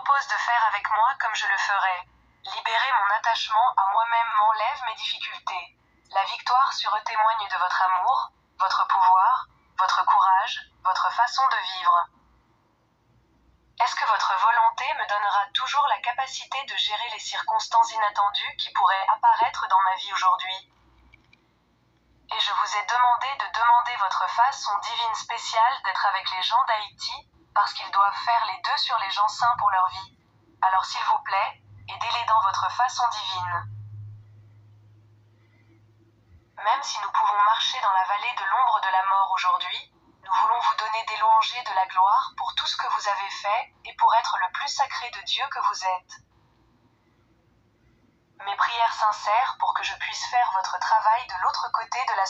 propose de faire avec moi comme je le ferai. Libérer mon attachement à moi-même m'enlève mes difficultés. La victoire sur eux témoigne de votre amour, votre pouvoir, votre courage, votre façon de vivre. Est-ce que votre volonté me donnera toujours la capacité de gérer les circonstances inattendues qui pourraient apparaître dans ma vie aujourd'hui? Et je vous ai demandé de demander votre façon divine spéciale d'être avec les gens d'Haïti, parce qu'ils doivent faire les deux sur les gens saints pour leur vie. Alors s'il vous plaît, aidez-les dans votre façon divine. Même si nous pouvons marcher dans la vallée de l'ombre de la mort aujourd'hui, nous voulons vous donner des louanges et de la gloire pour tout ce que vous avez fait et pour être le plus sacré de Dieu que vous êtes. Mes prières sincères pour que je puisse faire votre travail de l'autre côté de la